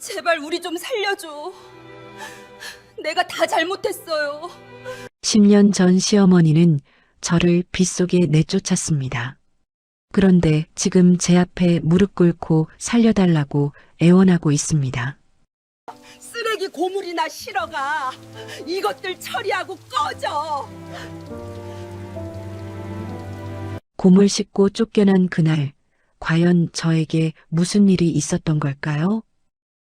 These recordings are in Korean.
제발 우리 좀 살려줘. 내가 다 잘못했어요. 10년 전 시어머니는 저를 빗속에 내쫓았습니다. 그런데 지금 제 앞에 무릎 꿇고 살려달라고 애원하고 있습니다. 쓰레기 고물이나 실어가. 이것들 처리하고 꺼져. 고물 싣고 쫓겨난 그날, 과연 저에게 무슨 일이 있었던 걸까요?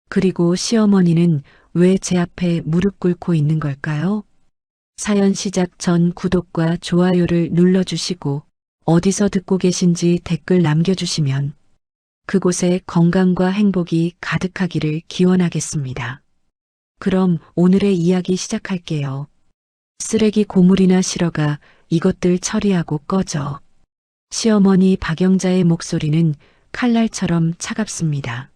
그리고 시어머니는 왜 제 앞에 무릎 꿇고 있는 걸까요? 사연 시작 전 구독과 좋아요를 눌러주시고 어디서 듣고 계신지 댓글 남겨주시면 그곳에 건강과 행복이 가득하기를 기원하겠습니다. 그럼 오늘의 이야기 시작할게요. 쓰레기 고물이나 실어가 이것들 처리하고 꺼져. 시어머니 박영자의 목소리는 칼날처럼 차갑습니다.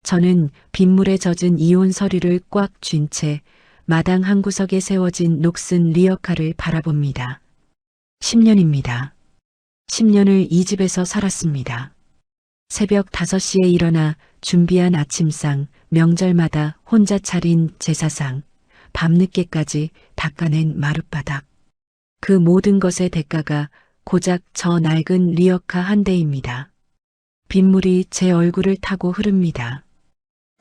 저는 빗물에 젖은 이혼 서류를 꽉 쥔 채 마당 한 구석에 세워진 녹슨 리어카를 바라봅니다. 10년입니다. 10년을 이 집에서 살았습니다. 새벽 5시에 일어나 준비한 아침상, 명절마다 혼자 차린 제사상, 밤늦게까지 닦아낸 마룻바닥. 그 모든 것의 대가가 고작 저 낡은 리어카 한 대입니다. 빗물이 제 얼굴을 타고 흐릅니다.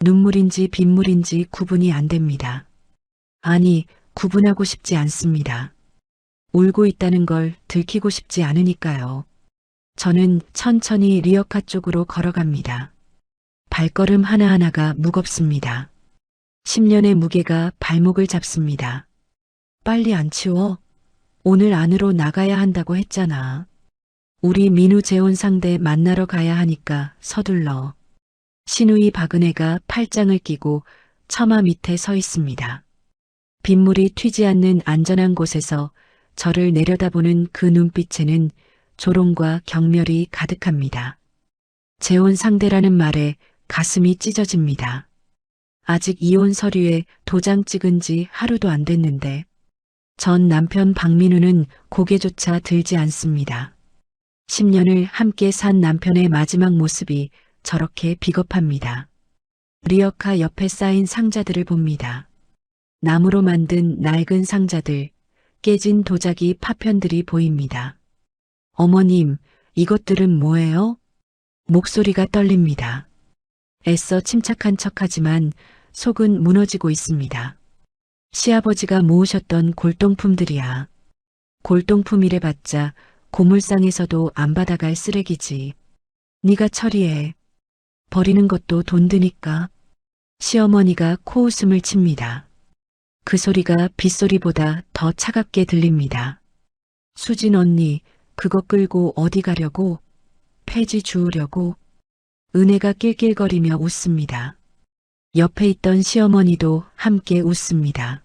눈물인지 빗물인지 구분이 안 됩니다. 아니, 구분하고 싶지 않습니다. 울고 있다는 걸 들키고 싶지 않으니까요. 저는 천천히 리어카 쪽으로 걸어갑니다. 발걸음 하나하나가 무겁습니다. 10년의 무게가 발목을 잡습니다. 빨리 안 치워? 오늘 안으로 나가야 한다고 했잖아. 우리 민우 재혼 상대 만나러 가야 하니까 서둘러. 시누이 박은혜가 팔짱을 끼고 처마 밑에 서 있습니다. 빗물이 튀지 않는 안전한 곳에서 저를 내려다보는 그 눈빛에는 조롱과 경멸이 가득합니다. 재혼 상대라는 말에 가슴이 찢어집니다. 아직 이혼 서류에 도장 찍은 지 하루도 안 됐는데 전 남편 박민우는 고개조차 들지 않습니다. 10년을 함께 산 남편의 마지막 모습이 저렇게 비겁합니다. 리어카 옆에 쌓인 상자들을 봅니다. 나무로 만든 낡은 상자들, 깨진 도자기 파편들이 보입니다. 어머님, 이것들은 뭐예요? 목소리가 떨립니다. 애써 침착한 척하지만 속은 무너지고 있습니다. 시아버지가 모으셨던 골동품들이야. 골동품이래봤자 고물상에서도 안 받아갈 쓰레기지. 네가 처리해. 버리는 것도 돈 드니까. 시어머니가 코웃음을 칩니다. 그 소리가 빗소리보다 더 차갑게 들립니다. 수진 언니, 그거 끌고 어디 가려고? 폐지 주우려고? 은혜가 낄낄거리며 웃습니다. 옆에 있던 시어머니도 함께 웃습니다.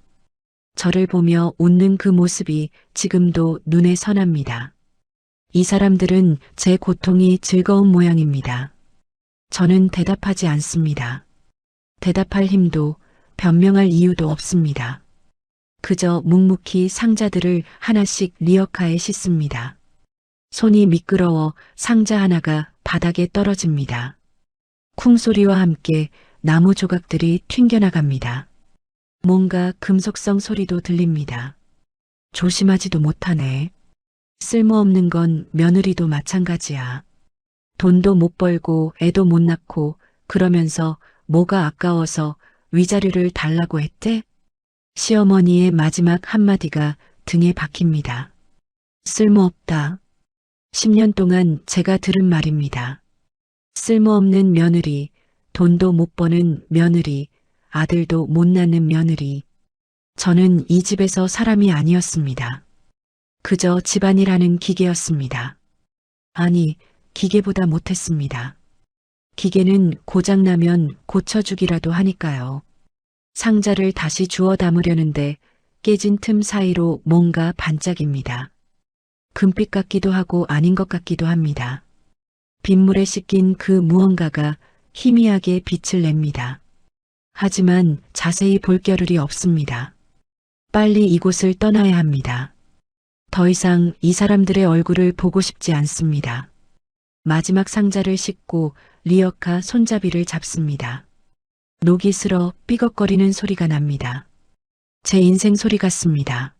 저를 보며 웃는 그 모습이 지금도 눈에 선합니다. 이 사람들은 제 고통이 즐거운 모양입니다. 저는 대답하지 않습니다. 대답할 힘도 변명할 이유도 없습니다. 그저 묵묵히 상자들을 하나씩 리어카에 싣습니다. 손이 미끄러워 상자 하나가 바닥에 떨어집니다. 쿵소리와 함께 나무 조각들이 튕겨나갑니다. 뭔가 금속성 소리도 들립니다. 조심하지도 못하네. 쓸모없는 건 며느리도 마찬가지야. 돈도 못 벌고 애도 못 낳고 그러면서 뭐가 아까워서 위자료를 달라고 했대? 시어머니의 마지막 한마디가 등에 박힙니다. 쓸모없다. 10년 동안 제가 들은 말입니다. 쓸모없는 며느리, 돈도 못 버는 며느리, 아들도 못 낳는 며느리. 저는 이 집에서 사람이 아니었습니다. 그저 집안일하는 기계였습니다. 아니, 기계보다 못했습니다. 기계는 고장나면 고쳐주기라도 하니까요. 상자를 다시 주워 담으려는데 깨진 틈 사이로 뭔가 반짝입니다. 금빛 같기도 하고 아닌 것 같기도 합니다. 빗물에 씻긴 그 무언가가 희미하게 빛을 냅니다. 하지만 자세히 볼 겨를이 없습니다. 빨리 이곳을 떠나야 합니다. 더 이상 이 사람들의 얼굴을 보고 싶지 않습니다. 마지막 상자를 싣고 리어카 손잡이를 잡습니다. 녹이 슬어 삐걱거리는 소리가 납니다. 제 인생 소리 같습니다.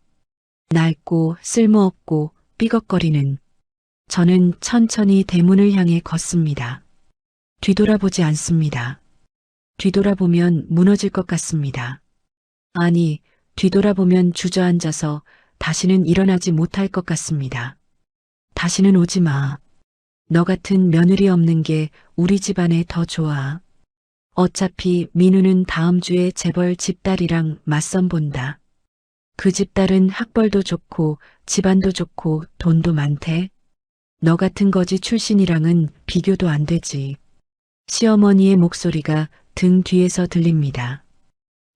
낡고 쓸모없고 삐걱거리는. 저는 천천히 대문을 향해 걷습니다. 뒤돌아보지 않습니다. 뒤돌아보면 무너질 것 같습니다. 아니, 뒤돌아보면 주저앉아서 다시는 일어나지 못할 것 같습니다. 다시는 오지 마. 너 같은 며느리 없는 게 우리 집안에 더 좋아. 어차피 민우는 다음 주에 재벌 집딸이랑 맞선 본다. 그 집딸은 학벌도 좋고 집안도 좋고 돈도 많대. 너 같은 거지 출신이랑은 비교도 안 되지. 시어머니의 목소리가 등 뒤에서 들립니다.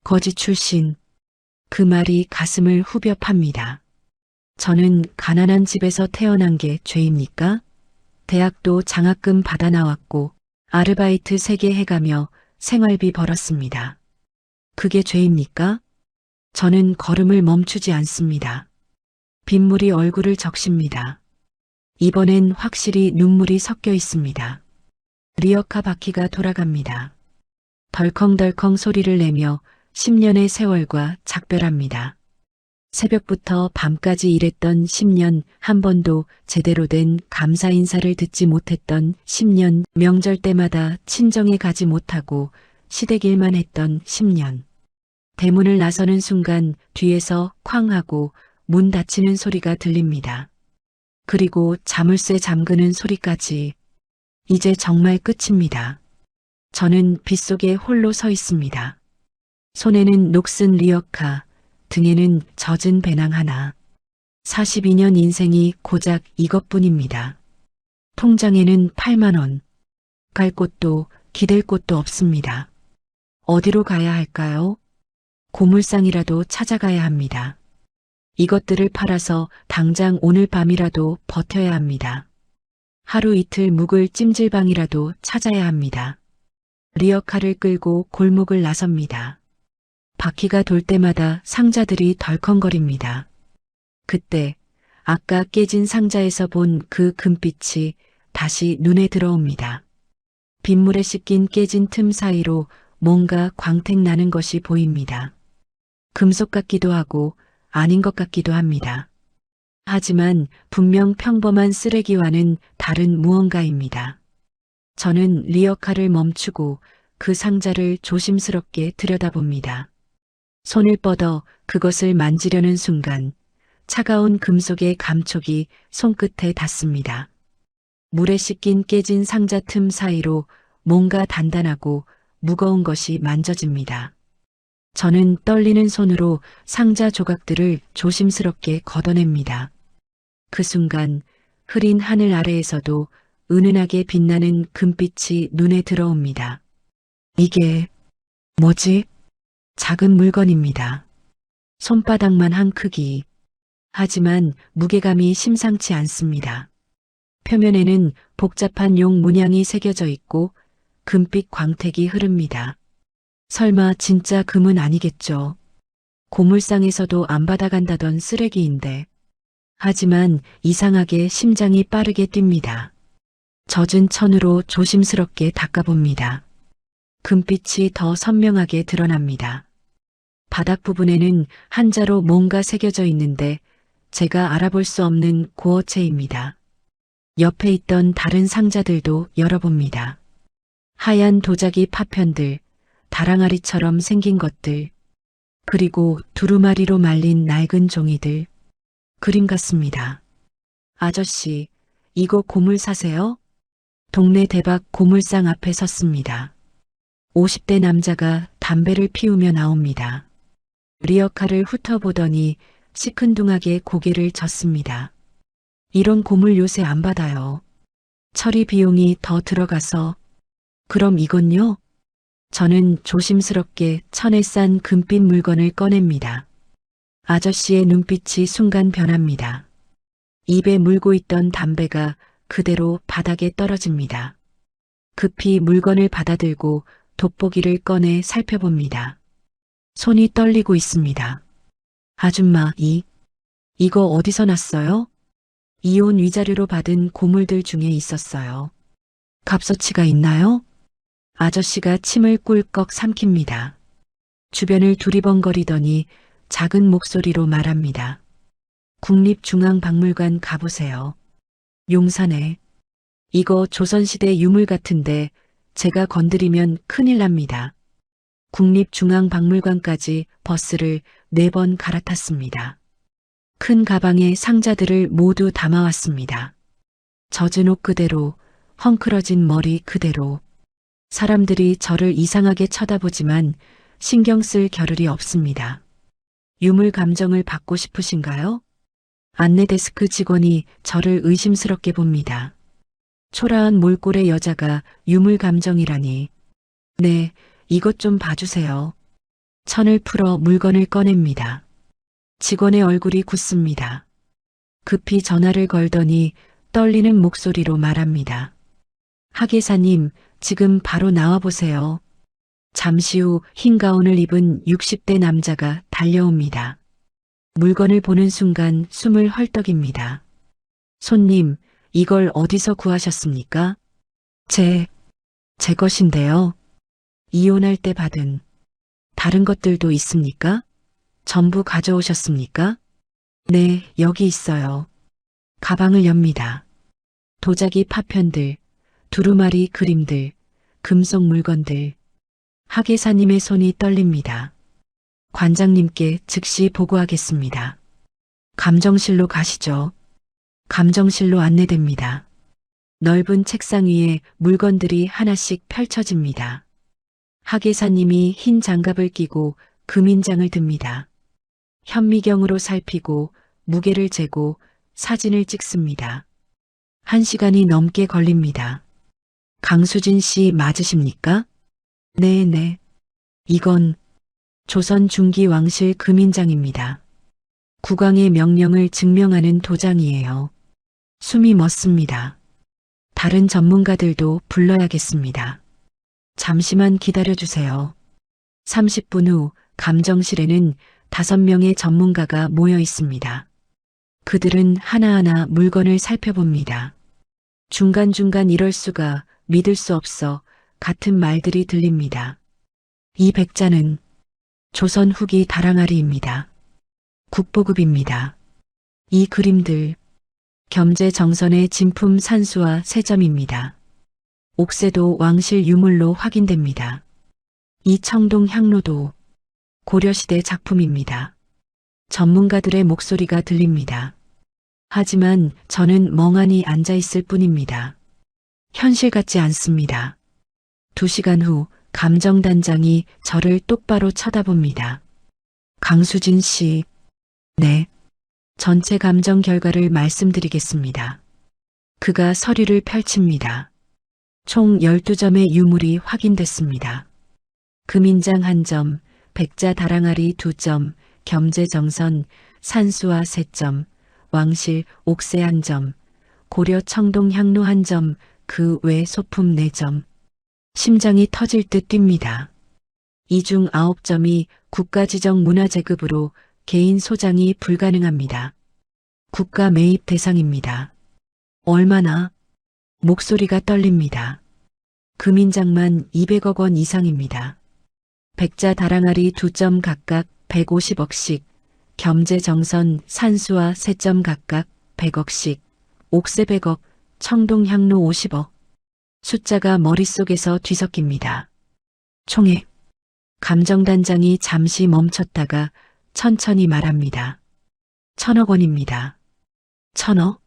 거지 출신. 그 말이 가슴을 후벼 팝니다. 저는 가난한 집에서 태어난 게 죄입니까? 대학도 장학금 받아 나왔고 아르바이트 3개 해가며 생활비 벌었습니다. 그게 죄입니까? 저는 걸음을 멈추지 않습니다. 빗물이 얼굴을 적십니다. 이번엔 확실히 눈물이 섞여 있습니다. 리어카 바퀴가 돌아갑니다. 덜컹덜컹 소리를 내며 10년의 세월과 작별합니다. 새벽부터 밤까지 일했던 10년, 한 번도 제대로 된 감사 인사를 듣지 못했던 10년, 명절 때마다 친정에 가지 못하고 시댁일만 했던 10년. 대문을 나서는 순간 뒤에서 쾅 하고 문 닫히는 소리가 들립니다. 그리고 자물쇠 잠그는 소리까지. 이제 정말 끝입니다. 저는 빗속에 홀로 서 있습니다. 손에는 녹슨 리어카, 등에는 젖은 배낭 하나. 42년 인생이 고작 이것뿐입니다. 통장에는 8만 원. 갈 곳도 기댈 곳도 없습니다. 어디로 가야 할까요? 고물상이라도 찾아가야 합니다. 이것들을 팔아서 당장 오늘 밤이라도 버텨야 합니다. 하루 이틀 묵을 찜질방이라도 찾아야 합니다. 리어카를 끌고 골목을 나섭니다. 바퀴가 돌 때마다 상자들이 덜컹거립니다. 그때 아까 깨진 상자에서 본 그 금빛이 다시 눈에 들어옵니다. 빗물에 씻긴 깨진 틈 사이로 뭔가 광택 나는 것이 보입니다. 금속 같기도 하고 아닌 것 같기도 합니다. 하지만 분명 평범한 쓰레기와는 다른 무언가입니다. 저는 리어카를 멈추고 그 상자를 조심스럽게 들여다봅니다. 손을 뻗어 그것을 만지려는 순간 차가운 금속의 감촉이 손끝에 닿습니다. 물에 씻긴 깨진 상자 틈 사이로 뭔가 단단하고 무거운 것이 만져집니다. 저는 떨리는 손으로 상자 조각들을 조심스럽게 걷어냅니다. 그 순간 흐린 하늘 아래에서도 은은하게 빛나는 금빛이 눈에 들어옵니다. 이게 뭐지? 작은 물건입니다. 손바닥만 한 크기. 하지만 무게감이 심상치 않습니다. 표면에는 복잡한 용 문양이 새겨져 있고 금빛 광택이 흐릅니다. 설마 진짜 금은 아니겠죠. 고물상에서도 안 받아간다던 쓰레기인데. 하지만 이상하게 심장이 빠르게 뜁니다. 젖은 천으로 조심스럽게 닦아봅니다. 금빛이 더 선명하게 드러납니다. 바닥 부분에는 한자로 뭔가 새겨져 있는데 제가 알아볼 수 없는 고어체입니다. 옆에 있던 다른 상자들도 열어봅니다. 하얀 도자기 파편들, 다랑아리처럼 생긴 것들, 그리고 두루마리로 말린 낡은 종이들. 그림 같습니다. 아저씨, 이거 고물 사세요? 동네 대박 고물상 앞에 섰습니다. 50대 남자가 담배를 피우며 나옵니다. 리어카를 훑어보더니 시큰둥하게 고개를 젓습니다. 이런 고물 요새 안 받아요. 처리 비용이 더 들어가서. 그럼 이건요? 저는 조심스럽게 천에 싼 금빛 물건을 꺼냅니다. 아저씨의 눈빛이 순간 변합니다. 입에 물고 있던 담배가 그대로 바닥에 떨어집니다. 급히 물건을 받아들고 돋보기를 꺼내 살펴봅니다. 손이 떨리고 있습니다. 아줌마, 이거 어디서 났어요? 이혼 위자료로 받은 고물들 중에 있었어요. 값어치가 있나요? 아저씨가 침을 꿀꺽 삼킵니다. 주변을 두리번거리더니 작은 목소리로 말합니다. 국립중앙박물관 가보세요. 용산에. 이거 조선시대 유물 같은데 제가 건드리면 큰일 납니다. 국립중앙박물관까지 버스를 4번 갈아탔습니다. 큰 가방에 상자들을 모두 담아왔습니다. 젖은 옷 그대로, 헝클어진 머리 그대로. 사람들이 저를 이상하게 쳐다보지만 신경 쓸 겨를이 없습니다. 유물 감정을 받고 싶으신가요? 안내 데스크 직원이 저를 의심스럽게 봅니다. 초라한 몰골의 여자가 유물 감정이라니. 네, 이것 좀 봐주세요. 천을 풀어 물건을 꺼냅니다. 직원의 얼굴이 굳습니다. 급히 전화를 걸더니 떨리는 목소리로 말합니다. 하계사님, 지금 바로 나와보세요. 잠시 후 흰 가운을 입은 60대 남자가 달려옵니다. 물건을 보는 순간 숨을 헐떡입니다. 손님, 이걸 어디서 구하셨습니까? 제 것인데요. 이혼할 때 받은. 다른 것들도 있습니까? 전부 가져오셨습니까? 네, 여기 있어요. 가방을 엽니다. 도자기 파편들, 두루마리 그림들, 금속 물건들. 하계사님의 손이 떨립니다. 관장님께 즉시 보고하겠습니다. 감정실로 가시죠. 감정실로 안내됩니다. 넓은 책상 위에 물건들이 하나씩 펼쳐집니다. 하계사님이 흰 장갑을 끼고 금인장을 듭니다. 현미경으로 살피고 무게를 재고 사진을 찍습니다. 1시간이 넘게 걸립니다. 강수진 씨 맞으십니까? 네네. 이건 조선 중기 왕실 금인장입니다. 국왕의 명령을 증명하는 도장이에요. 숨이 멎습니다. 다른 전문가들도 불러야겠습니다. 잠시만 기다려주세요. 30분 후 감정실에는 5명의 전문가가 모여 있습니다. 그들은 하나하나 물건을 살펴봅니다. 중간중간 이럴 수가, 믿을 수 없어 같은 말들이 들립니다. 이 백자는 조선 후기 다랑아리입니다. 국보급입니다. 이 그림들 겸재정선의 진품 산수와 세점입니다. 옥새도 왕실 유물로 확인됩니다. 이 청동 향로도 고려시대 작품입니다. 전문가들의 목소리가 들립니다. 하지만 저는 멍하니 앉아 있을 뿐입니다. 현실 같지 않습니다. 2시간 후 감정단장이 저를 똑바로 쳐다봅니다. 강수진 씨, 네. 전체 감정 결과를 말씀드리겠습니다. 그가 서류를 펼칩니다. 총 12점의 유물이 확인됐습니다. 금인장 1점, 백자 다랑아리 2점, 겸재정선, 산수화 3점, 왕실 옥새 1점, 고려 청동 향로 1점, 그 외 소품 4점. 심장이 터질 듯 뜁니다. 이 중 9점이 국가지정 문화재급으로 개인 소장이 불가능합니다. 국가 매입 대상입니다. 얼마나? 목소리가 떨립니다. 금인장만 200억 원 이상입니다. 백자 다랑아리 2점 각각 150억씩, 겸재정선 산수화 3점 각각 100억씩, 옥새 100억, 청동향로 50억. 숫자가 머릿속에서 뒤섞입니다. 총액. 감정단장이 잠시 멈췄다가 천천히 말합니다. 1,000억 원입니다. 1,000억?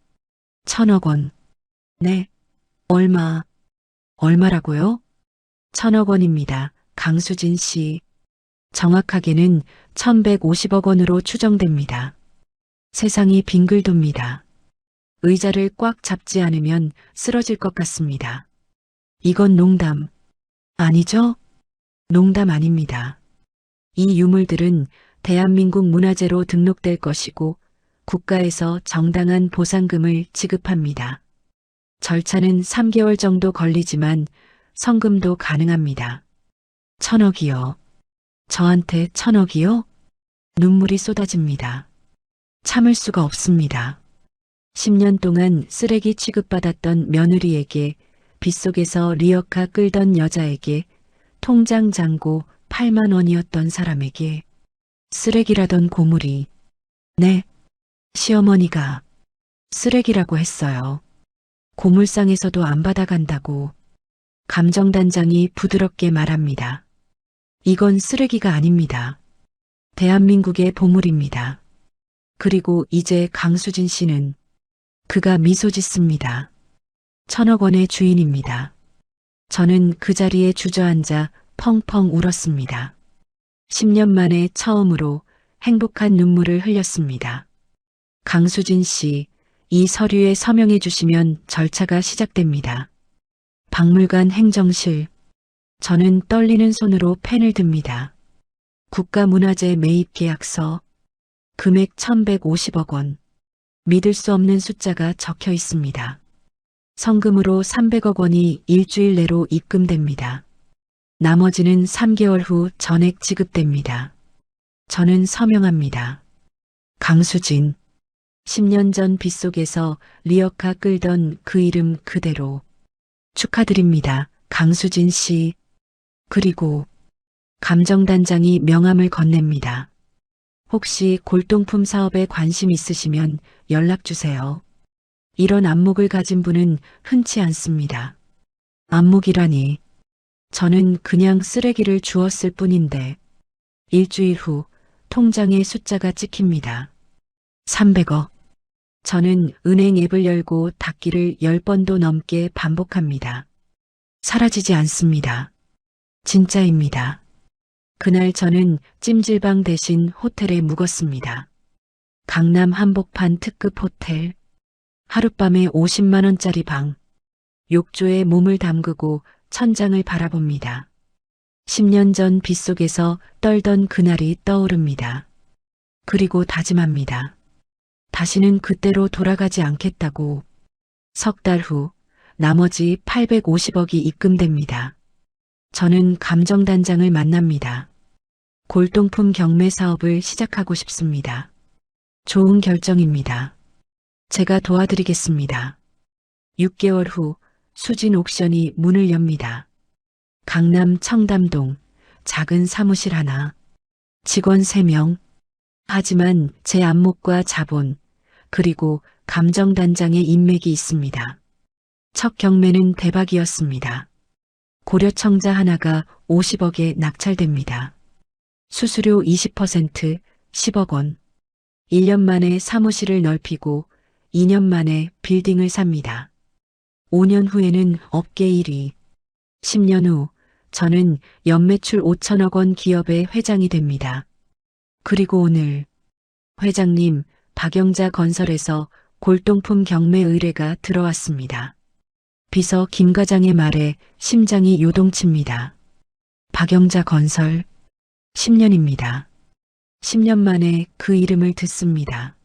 1,000억 원. 네. 얼마라고요? 1,000억 원입니다. 강수진 씨. 정확하게는 1,150억 원으로 추정됩니다. 세상이 빙글 돕니다. 의자를 꽉 잡지 않으면 쓰러질 것 같습니다. 이건 농담. 아니죠? 농담 아닙니다. 이 유물들은 대한민국 문화재로 등록될 것이고 국가에서 정당한 보상금을 지급합니다. 절차는 3개월 정도 걸리지만 성금도 가능합니다. 1,000억이요. 저한테 1,000억이요? 눈물이 쏟아집니다. 참을 수가 없습니다. 10년 동안 쓰레기 취급받았던 며느리에게 빗속에서 리어카 끌던 여자에게 통장 잔고 8만 원이었던 사람에게 쓰레기라던 고물이 네, 시어머니가 쓰레기라고 했어요. 고물상에서도 안 받아간다고 감정단장이 부드럽게 말합니다. 이건 쓰레기가 아닙니다. 대한민국의 보물입니다. 그리고 이제 강수진 씨는 그가 미소 짓습니다. 1,000억 원의 주인입니다. 저는 그 자리에 주저앉아 펑펑 울었습니다. 10년 만에 처음으로 행복한 눈물을 흘렸습니다. 강수진 씨, 이 서류에 서명해 주시면 절차가 시작됩니다. 박물관 행정실. 저는 떨리는 손으로 펜을 듭니다. 국가문화재 매입 계약서. 금액 1,150억 원. 믿을 수 없는 숫자가 적혀 있습니다. 성금으로 300억 원이 일주일 내로 입금됩니다. 나머지는 3개월 후 전액 지급됩니다. 저는 서명합니다. 강수진. 10년 전 빗속에서 리어카 끌던 그 이름 그대로. 축하드립니다. 강수진 씨. 그리고 감정단장이 명함을 건넵니다. 혹시 골동품 사업에 관심 있으시면 연락주세요. 이런 안목을 가진 분은 흔치 않습니다. 안목이라니. 저는 그냥 쓰레기를 주었을 뿐인데 일주일 후 통장에 숫자가 찍힙니다. 300억. 저는 은행 앱을 열고 닫기를 10번도 넘게 반복합니다. 사라지지 않습니다. 진짜입니다. 그날 저는 찜질방 대신 호텔에 묵었습니다. 강남 한복판 특급 호텔. 하룻밤에 50만 원짜리 방. 욕조에 몸을 담그고 천장을 바라봅니다. 10년 전 빗속에서 떨던 그날이 떠오릅니다. 그리고 다짐합니다. 다시는 그때로 돌아가지 않겠다고. 석 달 후 나머지 850억이 입금됩니다. 저는 감정단장을 만납니다. 골동품 경매 사업을 시작하고 싶습니다. 좋은 결정입니다. 제가 도와드리겠습니다. 6개월 후 수진 옥션이 문을 엽니다. 강남 청담동 작은 사무실 하나. 직원 3명. 하지만 제 안목과 자본 그리고 감정단장의 인맥이 있습니다. 첫 경매는 대박이었습니다. 고려청자 하나가 50억에 낙찰됩니다. 수수료 20% 10억 원. 1년 만에 사무실을 넓히고 2년 만에 빌딩을 삽니다. 5년 후에는 업계 1위. 10년 후 저는 연매출 5천억 원 기업의 회장이 됩니다. 그리고 오늘 회장님, 박영자 건설에서 골동품 경매 의뢰가 들어왔습니다. 비서 김 과장의 말에 심장이 요동칩니다. 박영자 건설 10년입니다. 10년 만에 그 이름을 듣습니다.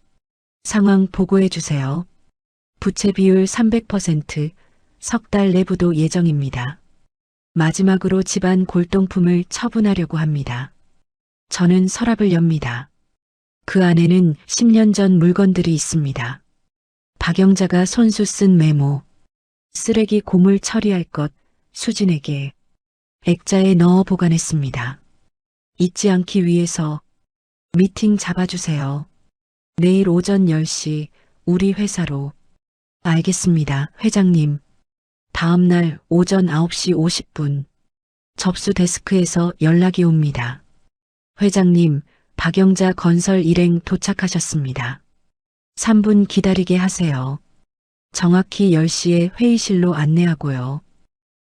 상황 보고해 주세요. 부채 비율 300%, 석 달 내부도 예정입니다. 마지막으로 집안 골동품을 처분하려고 합니다. 저는 서랍을 엽니다. 그 안에는 10년 전 물건들이 있습니다. 박영자가 손수 쓴 메모. 쓰레기 고물 처리할 것 수진에게 액자에 넣어 보관했습니다. 잊지 않기 위해서 미팅 잡아주세요. 내일 오전 10시 우리 회사로. 알겠습니다, 회장님. 다음 날 오전 9시 50분 접수 데스크에서 연락이 옵니다. 회장님, 박영자 건설 일행 도착하셨습니다. 3분 기다리게 하세요. 정확히 10시에 회의실로 안내하고요.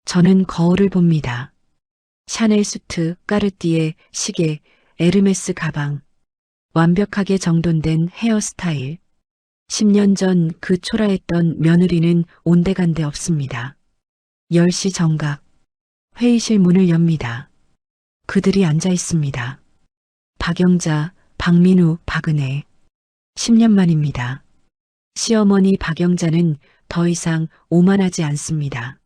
저는 거울을 봅니다. 샤넬 수트, 까르띠에 시계, 에르메스 가방. 완벽하게 정돈된 헤어스타일. 10년 전 그 초라했던 며느리는 온데간데 없습니다. 10시 정각. 회의실 문을 엽니다. 그들이 앉아 있습니다. 박영자, 박민우, 박은혜. 10년 만입니다. 시어머니 박영자는 더 이상 오만하지 않습니다.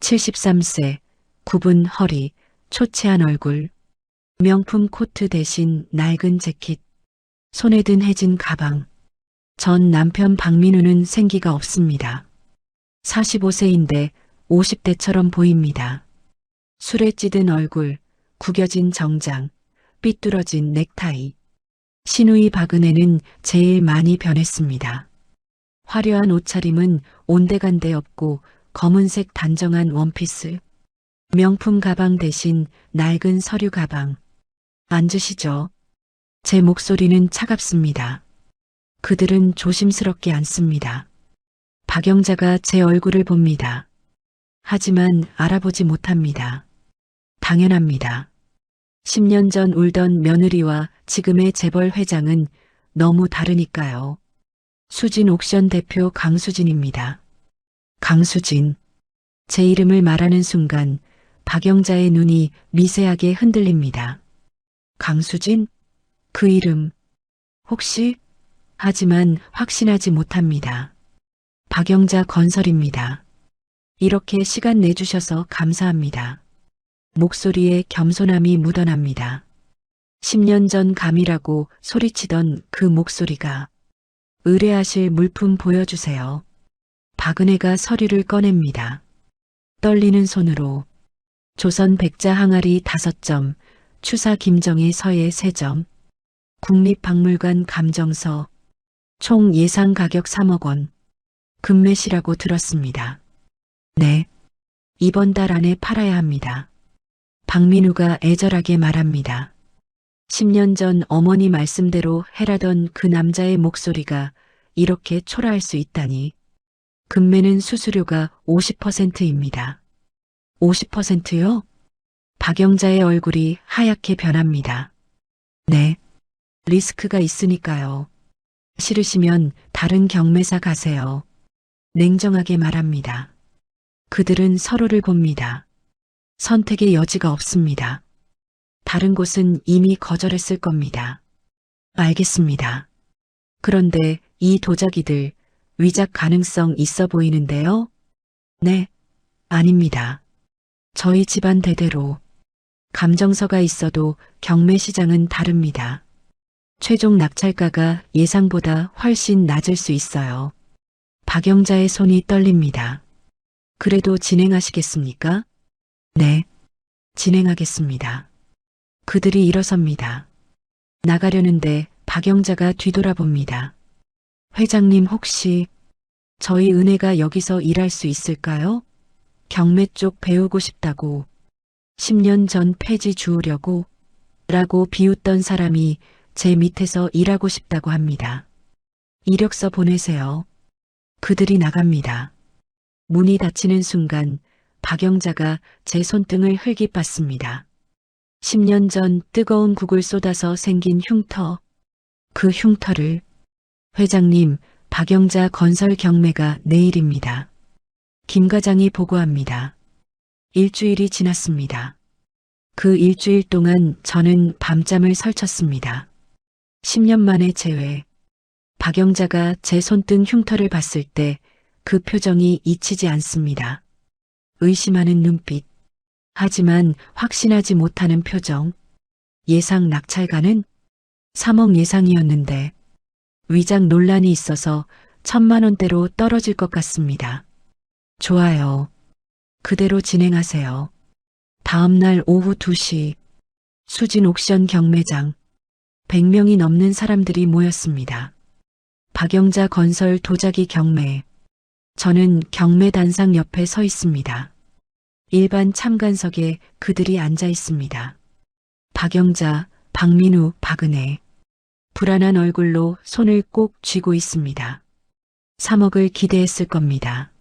73세, 굽은 허리, 초췌한 얼굴, 명품 코트 대신 낡은 재킷, 손에 든 해진 가방. 전 남편 박민우는 생기가 없습니다. 45세인데 50대처럼 보입니다. 술에 찌든 얼굴, 구겨진 정장, 삐뚤어진 넥타이. 시누이 박은혜는 제일 많이 변했습니다. 화려한 옷차림은 온데간데 없고 검은색 단정한 원피스. 명품 가방 대신 낡은 서류 가방. 앉으시죠. 제 목소리는 차갑습니다. 그들은 조심스럽게 앉습니다. 박영자가 제 얼굴을 봅니다. 하지만 알아보지 못합니다. 당연합니다. 10년 전 울던 며느리와 지금의 재벌 회장은 너무 다르니까요. 수진 옥션 대표 강수진입니다. 강수진. 제 이름을 말하는 순간 박영자의 눈이 미세하게 흔들립니다. 강수진? 그 이름. 혹시? 하지만 확신하지 못합니다. 박영자 건설입니다. 이렇게 시간 내주셔서 감사합니다. 목소리에 겸손함이 묻어납니다. 10년 전 감이라고 소리치던 그 목소리가 의뢰하실 물품 보여주세요. 박은혜가 서류를 꺼냅니다. 떨리는 손으로 조선 백자 항아리 5점, 추사 김정희 서예 3점, 국립박물관 감정서, 총 예상 가격 3억 원, 금매시라고 들었습니다. 네, 이번 달 안에 팔아야 합니다. 박민우가 애절하게 말합니다. 10년 전 어머니 말씀대로 해라던 그 남자의 목소리가 이렇게 초라할 수 있다니. 금매는 수수료가 50%입니다. 50%요? 박영자의 얼굴이 하얗게 변합니다. 네, 리스크가 있으니까요. 싫으시면 다른 경매사 가세요. 냉정하게 말합니다. 그들은 서로를 봅니다. 선택의 여지가 없습니다. 다른 곳은 이미 거절했을 겁니다. 알겠습니다. 그런데 이 도자기들 위작 가능성 있어 보이는데요? 네, 아닙니다. 저희 집안 대대로 감정서가 있어도 경매 시장은 다릅니다. 최종 낙찰가가 예상보다 훨씬 낮을 수 있어요. 박영자의 손이 떨립니다. 그래도 진행하시겠습니까? 네, 진행하겠습니다. 그들이 일어섭니다. 나가려는데 박영자가 뒤돌아봅니다. 회장님 혹시 저희 은혜가 여기서 일할 수 있을까요? 경매 쪽 배우고 싶다고 10년 전 폐지 주우려고 라고 비웃던 사람이 제 밑에서 일하고 싶다고 합니다. 이력서 보내세요. 그들이 나갑니다. 문이 닫히는 순간 박영자가 제 손등을 흘깃봤습니다. 10년 전 뜨거운 국을 쏟아서 생긴 흉터. 그 흉터를 회장님, 박영자 건설 경매가 내일입니다. 김 과장이 보고합니다. 일주일이 지났습니다. 그 일주일 동안 저는 밤잠을 설쳤습니다. 10년 만에 재회. 박영자가 제 손등 흉터를 봤을 때 그 표정이 잊히지 않습니다. 의심하는 눈빛. 하지만 확신하지 못하는 표정. 예상 낙찰가는 3억 예상이었는데 위작 논란이 있어서 1,000만 원대로 떨어질 것 같습니다. 좋아요. 그대로 진행하세요. 다음 날 오후 2시 수진 옥션 경매장. 100명이 넘는 사람들이 모였습니다. 박영자 건설 도자기 경매. 저는 경매 단상 옆에 서 있습니다. 일반 참관석에 그들이 앉아 있습니다. 박영자, 박민우, 박은혜. 불안한 얼굴로 손을 꼭 쥐고 있습니다. 3억을 기대했을 겁니다.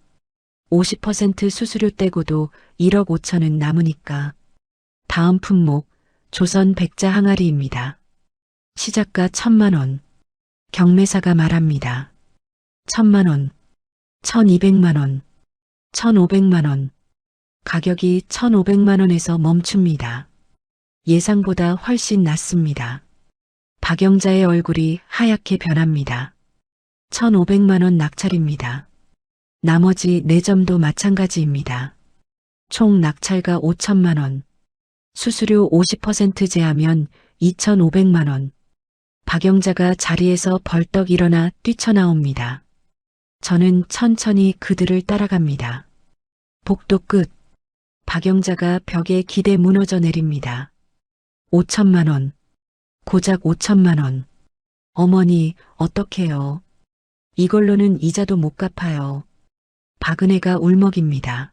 50% 수수료 떼고도 1억 5천은 남으니까. 다음 품목, 조선 백자 항아리입니다. 시작가 1,000만 원. 경매사가 말합니다. 1,000만 원, 1,200만 원, 1,500만 원. 가격이 1,500만 원에서 멈춥니다. 예상보다 훨씬 낮습니다. 박영자의 얼굴이 하얗게 변합니다. 1,500만 원 낙찰입니다. 나머지 4점도 마찬가지입니다. 총 낙찰가 5천만 원. 수수료 50% 제하면 2,500만 원. 박영자가 자리에서 벌떡 일어나 뛰쳐나옵니다. 저는 천천히 그들을 따라갑니다. 복도 끝. 박영자가 벽에 기대 무너져 내립니다. 5천만 원. 고작 5천만 원. 어머니, 어떡해요. 이걸로는 이자도 못 갚아요. 박은혜가 울먹입니다.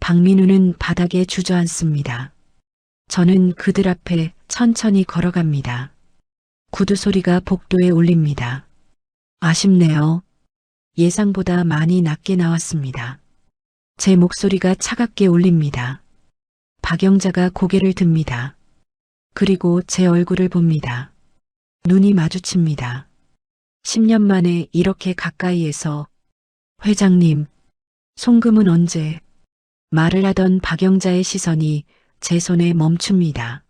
박민우는 바닥에 주저앉습니다. 저는 그들 앞에 천천히 걸어갑니다. 구두 소리가 복도에 울립니다. 아쉽네요. 예상보다 많이 낮게 나왔습니다. 제 목소리가 차갑게 울립니다. 박영자가 고개를 듭니다. 그리고 제 얼굴을 봅니다. 눈이 마주칩니다. 10년 만에 이렇게 가까이에서 회장님, 송금은 언제? 말을 하던 박영자의 시선이 제 손에 멈춥니다.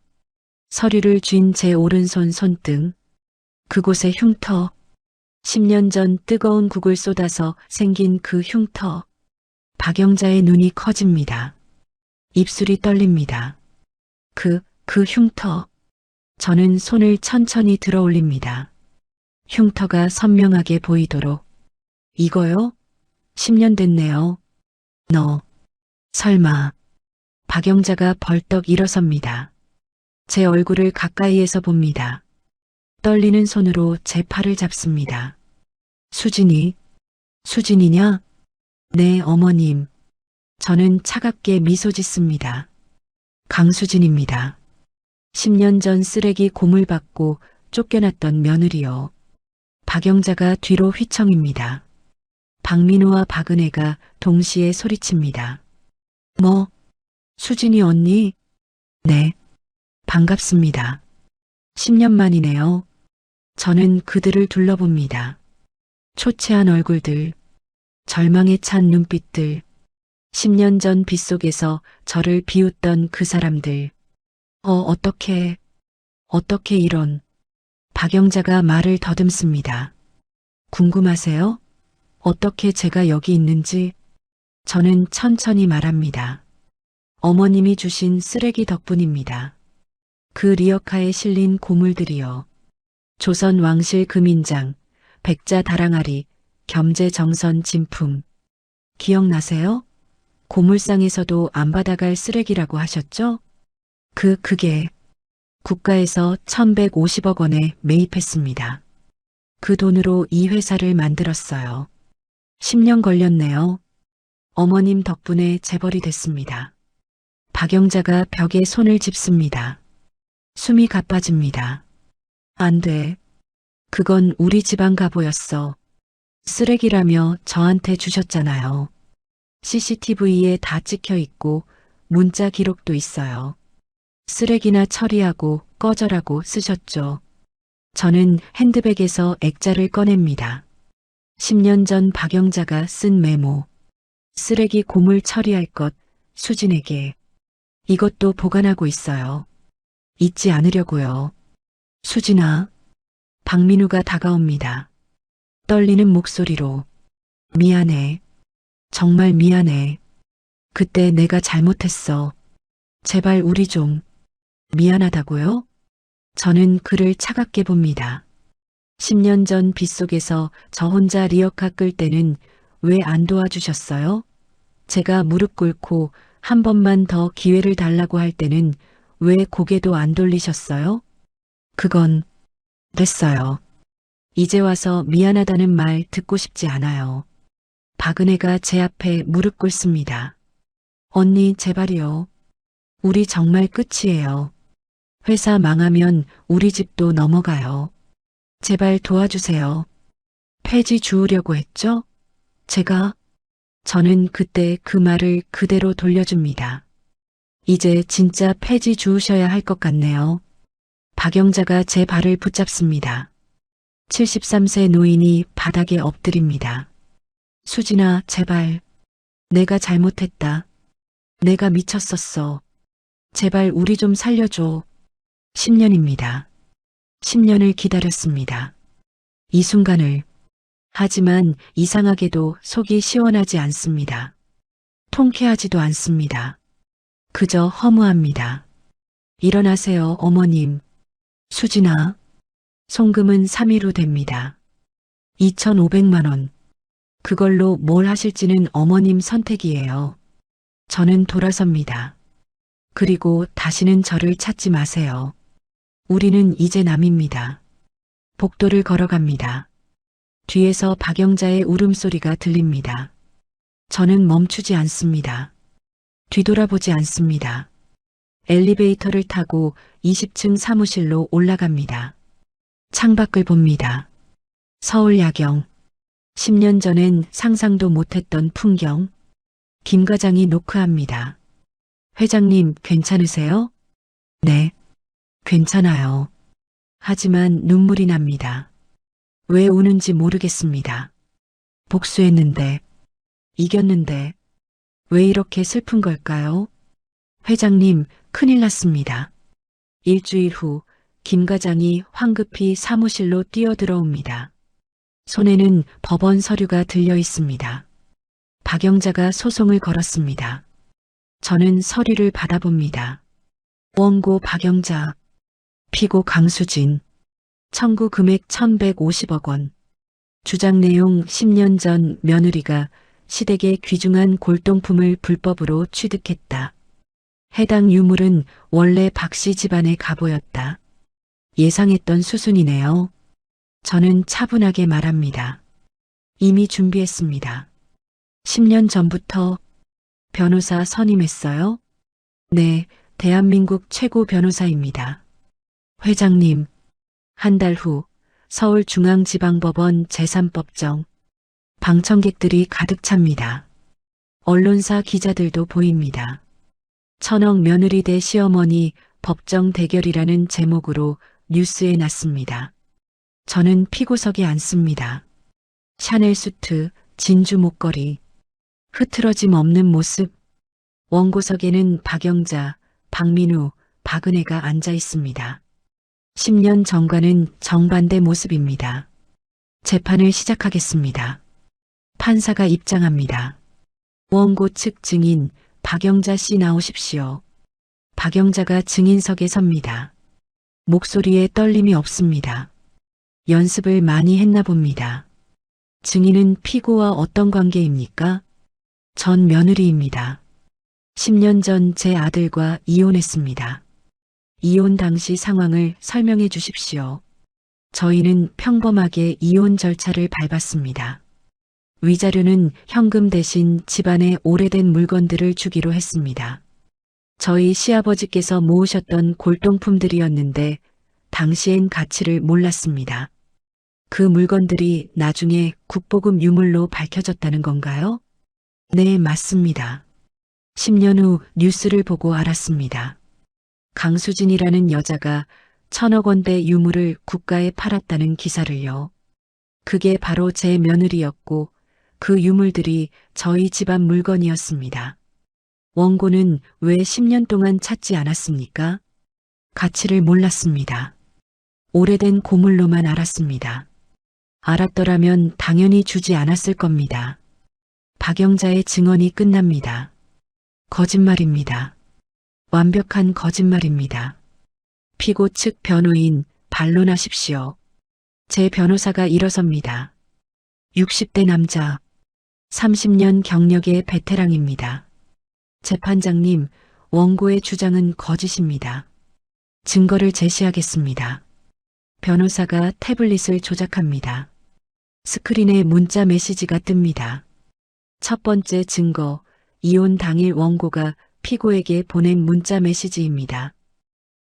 서류를 쥔 제 오른손 손등, 그곳에 흉터, 10년 전 뜨거운 국을 쏟아서 생긴 그 흉터. 박영자의 눈이 커집니다. 입술이 떨립니다. 그 흉터. 저는 손을 천천히 들어 올립니다. 흉터가 선명하게 보이도록. 이거요? 10년 됐네요. 너, 설마. 박영자가 벌떡 일어섭니다. 제 얼굴을 가까이에서 봅니다. 떨리는 손으로 제 팔을 잡습니다. 수진이냐? 네, 어머님. 저는 차갑게 미소 짓습니다. 강수진입니다. 10년 전 쓰레기 고물 받고 쫓겨났던 며느리요. 박영자가 뒤로 휘청입니다. 박민우와 박은혜가 동시에 소리칩니다. 뭐? 수진이 언니? 네. 반갑습니다. 10년 만이네요. 저는 그들을 둘러봅니다. 초췌한 얼굴들, 절망에 찬 눈빛들, 10년 전 빗속에서 저를 비웃던 그 사람들. 어떻게 이런. 박영자가 말을 더듬습니다. 궁금하세요? 어떻게 제가 여기 있는지? 저는 천천히 말합니다. 어머님이 주신 쓰레기 덕분입니다. 그 리어카에 실린 고물들이요. 조선 왕실 금인장, 백자 다랑아리, 겸재정선 진품. 기억나세요? 고물상에서도 안 받아갈 쓰레기라고 하셨죠? 그게 국가에서 1150억 원에 매입했습니다. 그 돈으로 이 회사를 만들었어요. 10년 걸렸네요. 어머님 덕분에 재벌이 됐습니다. 박영자가 벽에 손을 짚습니다. 숨이 가빠집니다. 안 돼. 그건 우리 집안 가보였어. 쓰레기라며 저한테 주셨잖아요. CCTV에 다 찍혀 있고 문자 기록도 있어요. 쓰레기나 처리하고 꺼져라고 쓰셨죠. 저는 핸드백에서 액자를 꺼냅니다. 10년 전 박영자가 쓴 메모. 쓰레기 고물 처리할 것 수진에게. 이것도 보관하고 있어요. 잊지 않으려고요. 수진아. 박민우가 다가옵니다. 떨리는 목소리로. 미안해. 정말 미안해. 그때 내가 잘못했어. 제발 우리 좀. 미안하다고요? 저는 그를 차갑게 봅니다. 10년 전 빗속에서 저 혼자 리어카 끌 때는 왜 안 도와주셨어요? 제가 무릎 꿇고 한 번만 더 기회를 달라고 할 때는 왜 고개도 안 돌리셨어요? 그건 됐어요. 이제 와서 미안하다는 말 듣고 싶지 않아요. 박은혜가 제 앞에 무릎 꿇습니다. 언니 제발이요. 우리 정말 끝이에요. 회사 망하면 우리 집도 넘어가요. 제발 도와주세요. 폐지 주우려고 했죠? 저는 그때 그 말을 그대로 돌려줍니다. 이제 진짜 폐지 주우셔야 할 것 같네요. 박영자가 제 발을 붙잡습니다. 73세 노인이 바닥에 엎드립니다. 수진아, 제발. 내가 잘못했다. 내가 미쳤었어. 제발 우리 좀 살려줘. 10년입니다. 10년을 기다렸습니다. 이 순간을. 하지만 이상하게도 속이 시원하지 않습니다. 통쾌하지도 않습니다. 그저 허무합니다. 일어나세요, 어머님. 수진아. 송금은 3일 후 됩니다. 2,500만 원. 그걸로 뭘 하실지는 어머님 선택이에요. 저는 돌아섭니다. 그리고 다시는 저를 찾지 마세요. 우리는 이제 남입니다. 복도를 걸어갑니다. 뒤에서 박영자의 울음소리가 들립니다. 저는 멈추지 않습니다. 뒤돌아보지 않습니다. 엘리베이터를 타고 20층 사무실로 올라갑니다. 창밖을 봅니다. 서울 야경. 10년 전엔 상상도 못했던 풍경. 김 과장이 노크합니다. 회장님, 괜찮으세요? 네, 괜찮아요. 하지만 눈물이 납니다. 왜 우는지 모르겠습니다. 복수했는데, 이겼는데, 왜 이렇게 슬픈 걸까요? 회장님, 큰일 났습니다. 일주일 후, 김 과장이 황급히 사무실로 뛰어들어옵니다. 손에는 법원 서류가 들려 있습니다. 박영자가 소송을 걸었습니다. 저는 서류를 받아봅니다. 원고 박영자, 피고 강수진, 청구 금액 1150억 원. 주장 내용 10년 전 며느리가 시댁의 귀중한 골동품을 불법으로 취득했다. 해당 유물은 원래 박씨 집안의 가보였다. 예상했던 수순이네요. 저는 차분하게 말합니다. 이미 준비했습니다. 10년 전부터 변호사 선임했어요? 네, 대한민국 최고 변호사입니다. 회장님, 한 달 후 서울중앙지방법원 제3법정. 방청객들이 가득 찹니다. 언론사 기자들도 보입니다. 천억 며느리 대 시어머니 법정 대결이라는 제목으로 뉴스에 났습니다. 저는 피고석에 앉습니다. 샤넬 수트, 진주 목걸이, 흐트러짐 없는 모습. 원고석에는 박영자, 박민우, 박은혜가 앉아 있습니다. 10년 전과는 정반대 모습입니다. 재판을 시작하겠습니다. 판사가 입장합니다. 원고 측 증인 박영자 씨 나오십시오. 박영자가 증인석에 섭니다. 목소리에 떨림이 없습니다. 연습을 많이 했나 봅니다. 증인은 피고와 어떤 관계입니까? 전 며느리입니다. 10년 전 제 아들과 이혼했습니다. 이혼 당시 상황을 설명해 주십시오. 저희는 평범하게 이혼 절차를 밟았습니다. 위자료는 현금 대신 집안의 오래된 물건들을 주기로 했습니다. 저희 시아버지께서 모으셨던 골동품들이었는데 당시엔 가치를 몰랐습니다. 그 물건들이 나중에 국보급 유물로 밝혀졌다는 건가요? 네, 맞습니다. 10년 후 뉴스를 보고 알았습니다. 강수진이라는 여자가 1000억 원대 유물을 국가에 팔았다는 기사를요. 그게 바로 제 며느리였고 그 유물들이 저희 집안 물건이었습니다. 원고는 왜 10년 동안 찾지 않았습니까? 가치를 몰랐습니다. 오래된 고물로만 알았습니다. 알았더라면 당연히 주지 않았을 겁니다. 박영자의 증언이 끝납니다. 거짓말입니다. 완벽한 거짓말입니다. 피고 측 변호인 반론하십시오. 제 변호사가 일어섭니다. 60대 남자, 30년 경력의 베테랑입니다. 재판장님, 원고의 주장은 거짓입니다. 증거를 제시하겠습니다. 변호사가 태블릿을 조작합니다. 스크린에 문자 메시지가 뜹니다. 첫 번째 증거, 이혼 당일 원고가 피고에게 보낸 문자 메시지입니다.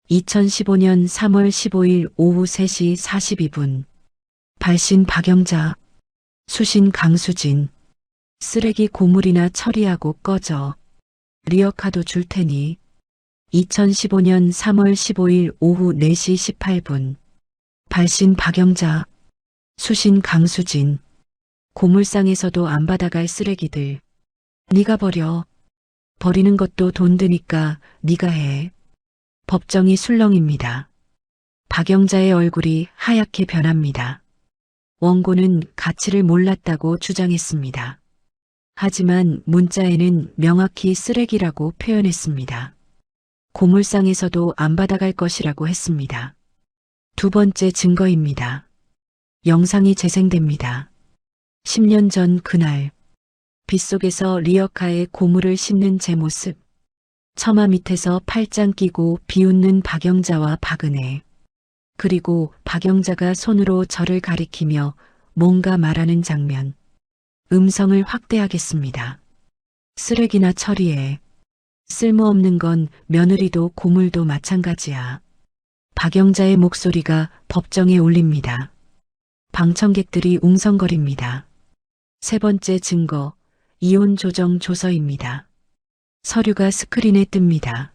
2015년 3월 15일 오후 3시 42분. 발신 박영자, 수신 강수진. 쓰레기 고물이나 처리하고 꺼져. 리어카도 줄 테니. 2015년 3월 15일 오후 4시 18분. 발신 박영자, 수신 강수진. 고물상에서도 안 받아갈 쓰레기들. 네가 버려. 버리는 것도 돈 드니까 네가 해. 법정이 술렁입니다. 박영자의 얼굴이 하얗게 변합니다. 원고는 가치를 몰랐다고 주장했습니다. 하지만 문자에는 명확히 쓰레기라고 표현했습니다. 고물상에서도 안 받아갈 것이라고 했습니다. 두 번째 증거입니다. 영상이 재생됩니다. 10년 전 그날 빗속에서 리어카의 고무를 싣는 제 모습. 처마 밑에서 팔짱 끼고 비웃는 박영자와 박은혜. 그리고 박영자가 손으로 저를 가리키며 뭔가 말하는 장면. 음성을 확대하겠습니다. 쓰레기나 처리해. 쓸모없는 건 며느리도 고물도 마찬가지야. 박영자의 목소리가 법정에 울립니다. 방청객들이 웅성거립니다. 세 번째 증거, 이혼 조정 조서입니다. 서류가 스크린에 뜹니다.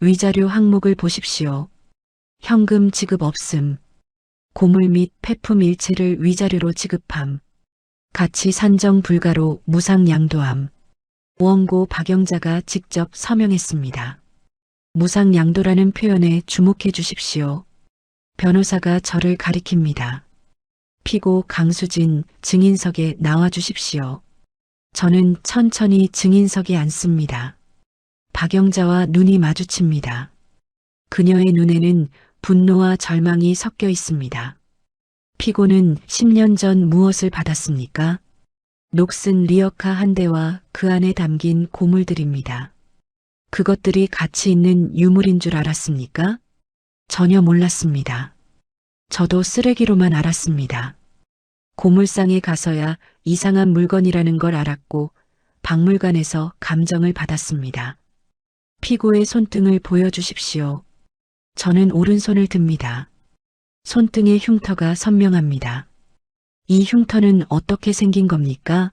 위자료 항목을 보십시오. 현금 지급 없음. 고물 및 폐품 일체를 위자료로 지급함. 가치 산정 불가로 무상 양도함. 원고 박영자가 직접 서명했습니다. 무상 양도라는 표현에 주목해 주십시오. 변호사가 저를 가리킵니다. 피고 강수진 증인석에 나와 주십시오. 저는 천천히 증인석에 앉습니다. 박영자와 눈이 마주칩니다. 그녀의 눈에는 분노와 절망이 섞여 있습니다. 피고는 10년 전 무엇을 받았습니까? 녹슨 리어카 한 대와 그 안에 담긴 고물들입니다. 그것들이 가치 있는 유물인 줄 알았습니까? 전혀 몰랐습니다. 저도 쓰레기로만 알았습니다. 고물상에 가서야 이상한 물건이라는 걸 알았고 박물관에서 감정을 받았습니다. 피고의 손등을 보여주십시오. 저는 오른손을 듭니다. 손등의 흉터가 선명합니다. 이 흉터는 어떻게 생긴 겁니까?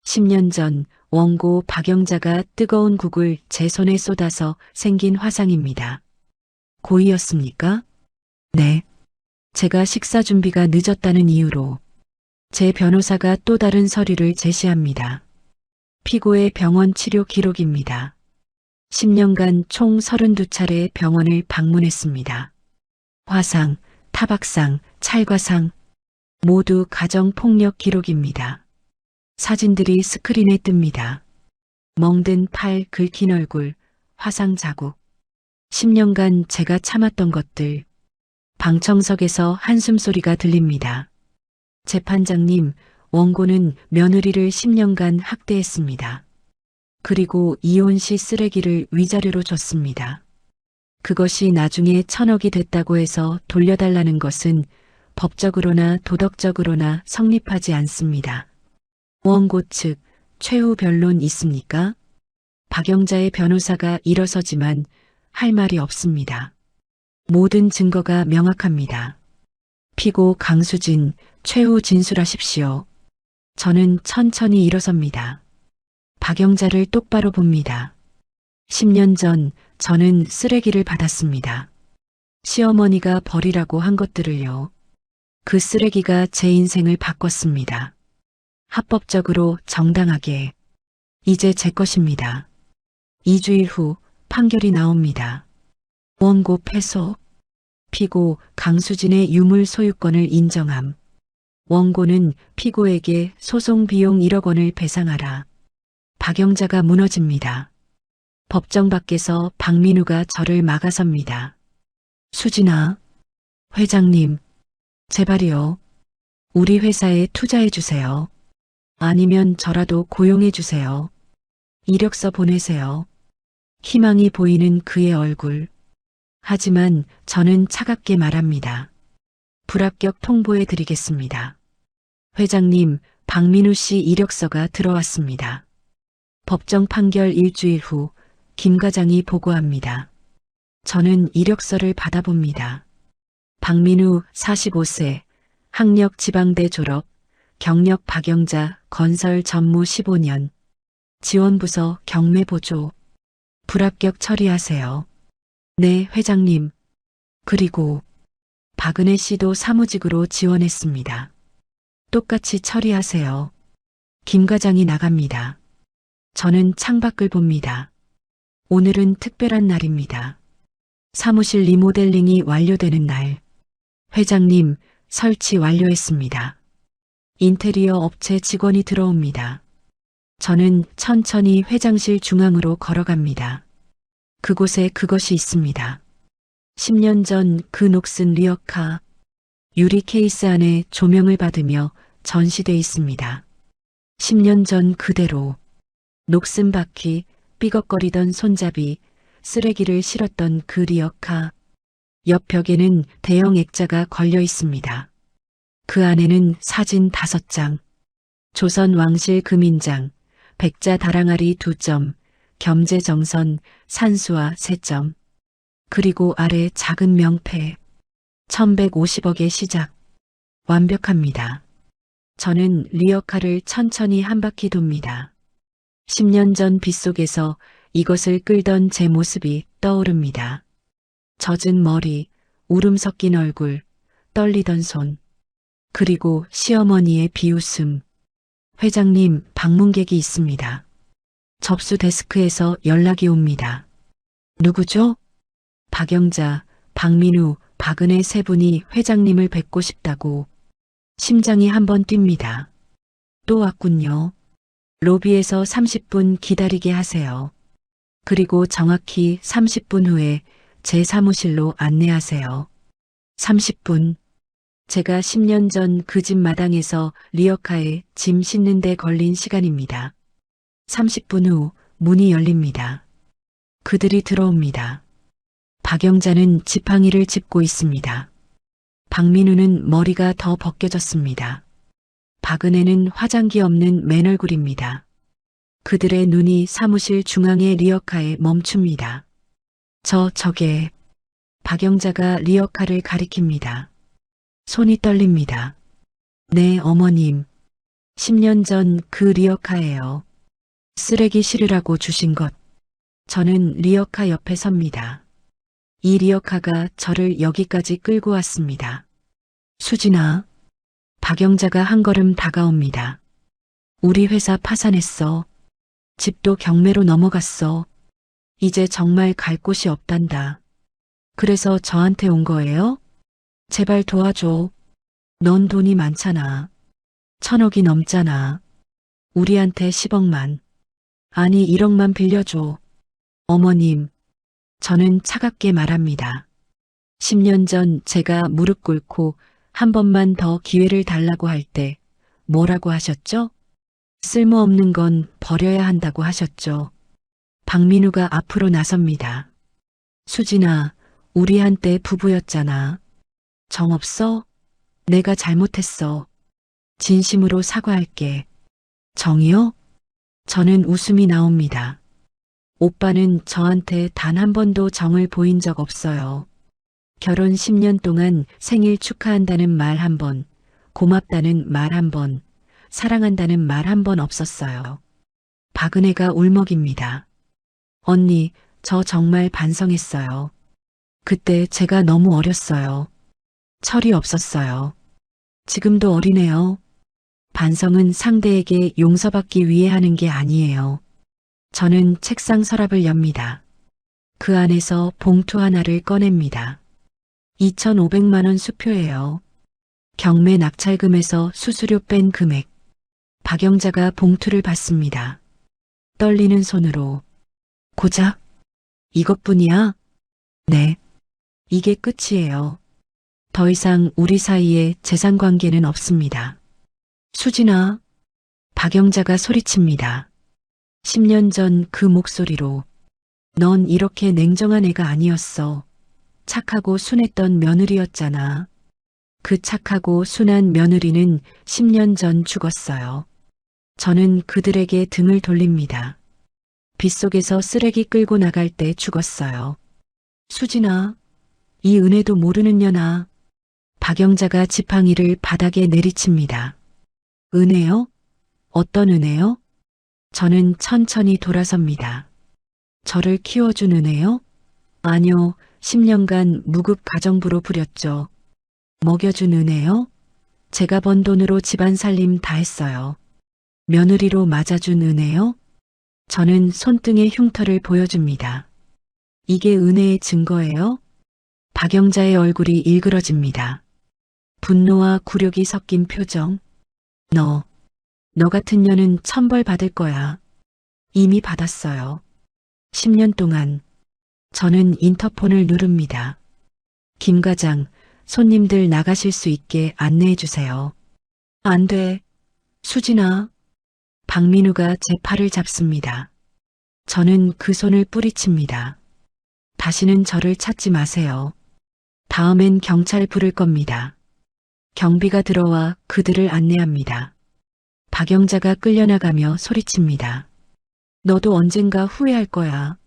10년 전 원고 박영자가 뜨거운 국을 제 손에 쏟아서 생긴 화상입니다. 고의였습니까? 네. 제가 식사 준비가 늦었다는 이유로 제 변호사가 또 다른 서류를 제시합니다. 피고의 병원 치료 기록입니다. 10년간 총 32차례 병원을 방문했습니다. 화상, 타박상, 찰과상, 모두 가정폭력 기록입니다. 사진들이 스크린에 뜹니다. 멍든 팔, 긁힌 얼굴, 화상 자국. 10년간 제가 참았던 것들. 방청석에서 한숨소리가 들립니다. 재판장님, 원고는 며느리를 10년간 학대했습니다. 그리고 이혼 시 쓰레기를 위자료로 줬습니다. 그것이 나중에 1000억이 됐다고 해서 돌려달라는 것은 법적으로나 도덕적으로나 성립하지 않습니다. 원고 측 최후 변론 있습니까? 박영자의 변호사가 일어서지만 할 말이 없습니다. 모든 증거가 명확합니다. 피고 강수진, 최후 진술하십시오. 저는 천천히 일어섭니다. 박영자를 똑바로 봅니다. 10년 전 저는 쓰레기를 받았습니다. 시어머니가 버리라고 한 것들을요. 그 쓰레기가 제 인생을 바꿨습니다. 합법적으로 정당하게. 이제 제 것입니다. 2주일 후 판결이 나옵니다. 원고 패소. 피고 강수진의 유물 소유권을 인정함. 원고는 피고에게 소송 비용 1억 원을 배상하라. 박영자가 무너집니다. 법정 밖에서 박민우가 저를 막아섭니다. 수진아, 회장님, 제발이요. 우리 회사에 투자해 주세요. 아니면 저라도 고용해 주세요. 이력서 보내세요. 희망이 보이는 그의 얼굴. 하지만 저는 차갑게 말합니다. 불합격 통보해 드리겠습니다. 회장님, 박민우 씨 이력서가 들어왔습니다. 법정 판결 일주일 후 김 과장이 보고합니다. 저는 이력서를 받아봅니다. 박민우 45세, 학력 지방대 졸업, 경력 박영자 건설 전무 15년, 지원부서 경매보조, 불합격 처리하세요. 네, 회장님. 그리고 박은혜 씨도 사무직으로 지원했습니다. 똑같이 처리하세요. 김 과장이 나갑니다. 저는 창밖을 봅니다. 오늘은 특별한 날입니다. 사무실 리모델링이 완료되는 날. 회장님, 설치 완료했습니다. 인테리어 업체 직원이 들어옵니다. 저는 천천히 회장실 중앙으로 걸어갑니다. 그곳에 그것이 있습니다. 10년 전 그 녹슨 리어카, 유리 케이스 안에 조명을 받으며 전시돼 있습니다. 10년 전 그대로 녹슨 바퀴, 삐걱거리던 손잡이, 쓰레기를 실었던 그 리어카. 옆 벽에는 대형 액자가 걸려 있습니다. 그 안에는 사진 5장, 조선 왕실 금인장, 백자 다랑아리 2점, 겸재정선, 산수화 3점, 그리고 아래 작은 명패, 1150억의 시작. 완벽합니다. 저는 리어카를 천천히 한 바퀴 돕니다. 10년 전 빗속에서 이것을 끌던 제 모습이 떠오릅니다. 젖은 머리, 울음 섞인 얼굴, 떨리던 손, 그리고 시어머니의 비웃음. 회장님, 방문객이 있습니다. 접수 데스크에서 연락이 옵니다. 누구죠? 박영자, 박민우, 박은혜 3분이 회장님을 뵙고 싶다고. 심장이 한번 뜁니다. 또 왔군요. 로비에서 30분 기다리게 하세요. 그리고 정확히 30분 후에 제 사무실로 안내하세요. 30분. 제가 10년 전 그 집 마당에서 리어카에 짐 싣는 데 걸린 시간입니다. 30분 후 문이 열립니다. 그들이 들어옵니다. 박영자는 지팡이를 짚고 있습니다. 박민우는 머리가 더 벗겨졌습니다. 박은혜는 화장기 없는 맨얼굴입니다. 그들의 눈이 사무실 중앙의 리어카에 멈춥니다. 저게. 박영자가 리어카를 가리킵니다. 손이 떨립니다. 네, 어머님. 10년 전 그 리어카예요. 쓰레기 실으라고 주신 것. 저는 리어카 옆에 섭니다. 이 리어카가 저를 여기까지 끌고 왔습니다. 수진아. 박영자가 한 걸음 다가옵니다. 우리 회사 파산했어. 집도 경매로 넘어갔어. 이제 정말 갈 곳이 없단다. 그래서 저한테 온 거예요? 제발 도와줘. 넌 돈이 많잖아. 1,000억이 넘잖아. 우리한테 10억만. 아니 1억만 빌려줘. 어머님. 저는 차갑게 말합니다. 10년 전 제가 무릎 꿇고 한 번만 더 기회를 달라고 할 때 뭐라고 하셨죠? 쓸모없는 건 버려야 한다고 하셨죠. 박민우가 앞으로 나섭니다. 수진아, 우리 한때 부부였잖아. 정 없어? 내가 잘못했어. 진심으로 사과할게. 정이요? 저는 웃음이 나옵니다. 오빠는 저한테 단 한 번도 정을 보인 적 없어요. 결혼 10년 동안 생일 축하한다는 말 한 번, 고맙다는 말 한 번, 사랑한다는 말 한 번 없었어요. 박은혜가 울먹입니다. 언니, 저 정말 반성했어요. 그때 제가 너무 어렸어요. 철이 없었어요. 지금도 어리네요. 반성은 상대에게 용서받기 위해 하는 게 아니에요. 저는 책상 서랍을 엽니다. 그 안에서 봉투 하나를 꺼냅니다. 2,500만 원 수표예요. 경매 낙찰금에서 수수료 뺀 금액. 박영자가 봉투를 받습니다. 떨리는 손으로. 고작? 이것뿐이야? 네. 이게 끝이에요. 더 이상 우리 사이에 재산 관계는 없습니다. 수진아. 박영자가 소리칩니다. 10년 전 그 목소리로. 넌 이렇게 냉정한 애가 아니었어. 착하고 순했던 며느리였잖아. 그 착하고 순한 며느리는 10년 전 죽었어요. 저는 그들에게 등을 돌립니다. 빗속에서 쓰레기 끌고 나갈 때 죽었어요. 수진아, 이 은혜도 모르는 년아. 박영자가 지팡이를 바닥에 내리칩니다. 은혜요? 어떤 은혜요? 저는 천천히 돌아섭니다. 저를 키워준 은혜요? 아니요, 10년간 무급 가정부로 부렸죠. 먹여준 은혜요? 제가 번 돈으로 집안 살림 다 했어요. 며느리로 맞아준 은혜요? 저는 손등의 흉터를 보여줍니다. 이게 은혜의 증거예요? 박영자의 얼굴이 일그러집니다. 분노와 굴욕이 섞인 표정. 너 같은 년은 천벌 받을 거야. 이미 받았어요. 10년 동안. 저는 인터폰을 누릅니다. 김 과장, 손님들 나가실 수 있게 안내해 주세요. 안 돼. 수진아. 박민우가 제 팔을 잡습니다. 저는 그 손을 뿌리칩니다. 다시는 저를 찾지 마세요. 다음엔 경찰 부를 겁니다. 경비가 들어와 그들을 안내합니다. 박영자가 끌려나가며 소리칩니다. 너도 언젠가 후회할 거야.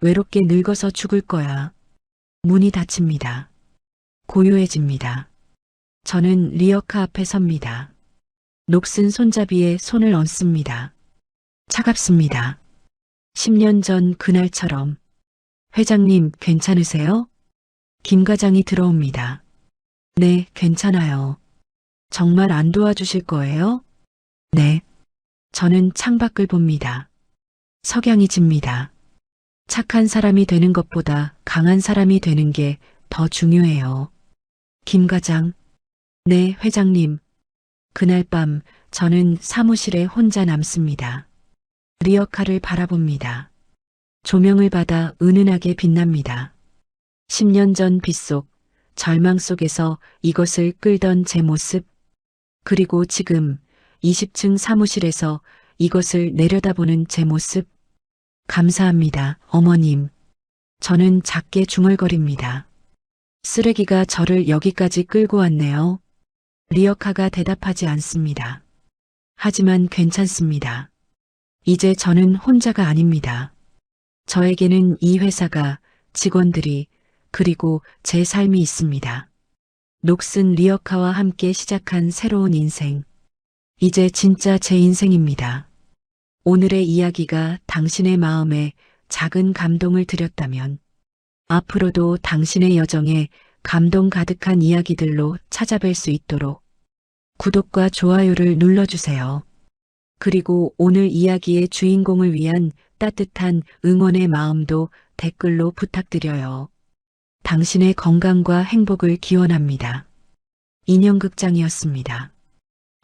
외롭게 늙어서 죽을 거야. 문이 닫힙니다. 고요해집니다. 저는 리어카 앞에 섭니다. 녹슨 손잡이에 손을 얹습니다. 차갑습니다. 10년 전 그날처럼. 회장님, 괜찮으세요? 김 과장이 들어옵니다. 네, 괜찮아요. 정말 안 도와주실 거예요? 네. 저는 창밖을 봅니다. 석양이 집니다. 착한 사람이 되는 것보다 강한 사람이 되는 게 더 중요해요. 김 과장. 네, 회장님. 그날 밤 저는 사무실에 혼자 남습니다. 리어카를 바라봅니다. 조명을 받아 은은하게 빛납니다. 10년 전 빗속, 절망 속에서 이것을 끌던 제 모습, 그리고 지금 20층 사무실에서 이것을 내려다보는 제 모습. 감사합니다, 어머님. 저는 작게 중얼거립니다. 쓰레기가 저를 여기까지 끌고 왔네요. 리어카가 대답하지 않습니다. 하지만 괜찮습니다. 이제 저는 혼자가 아닙니다. 저에게는 이 회사가, 직원들이, 그리고 제 삶이 있습니다. 녹슨 리어카와 함께 시작한 새로운 인생. 이제 진짜 제 인생입니다. 오늘의 이야기가 당신의 마음에 작은 감동을 드렸다면, 앞으로도 당신의 여정에 감동 가득한 이야기들로 찾아뵐 수 있도록 구독과 좋아요를 눌러주세요. 그리고 오늘 이야기의 주인공을 위한 따뜻한 응원의 마음도 댓글로 부탁드려요. 당신의 건강과 행복을 기원합니다. 인형극장이었습니다.